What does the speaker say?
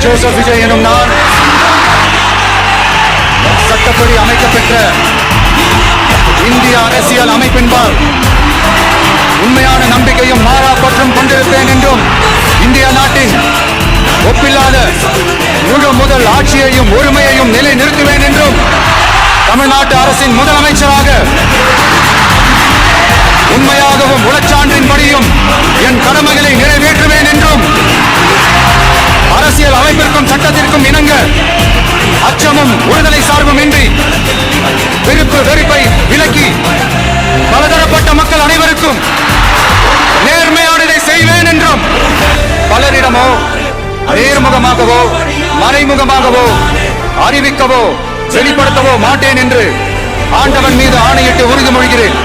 Joseph Vijay எனும் நான் சட்டப்படி அமைக்கப்பெற்ற இந்திய அரசியல் அமைப்பின்பால் உண்மையான நம்பிக்கையும் மாறா பற்றும் கொண்டிருப்பேன் என்றும் இந்திய நாட்டின் ஒப்பில்லாத முழு முதல் ஆட்சியையும் ஒருமையையும் நிலை நிறுத்துவேன் என்றும் தமிழ்நாட்டு அரசின் முதலமைச்சராக உண்மையாகவும் உளச்சான்றின்படியும் என் கடமைகளை நிறைவேற்றுவேன் என்றும் அரசியல் அமைப்பிற்கும் சட்டத்திற்கும் இணங்க அச்சமும் ஒருதலை சார்பும் இன்றி விருப்பு வெறுப்பை விலக்கி பலதரப்பட்ட மக்கள் அனைவருக்கும் நேர்மையானதை செய்வேன் என்றும் பலரிடமோ நேர்முகமாகவோ மறைமுகமாகவோ அறிவிக்கவோ வெளிப்படுத்தவோ மாட்டேன் என்று ஆண்டவன் மீது ஆணையிட்டு உறுதிமொழிகிறேன்.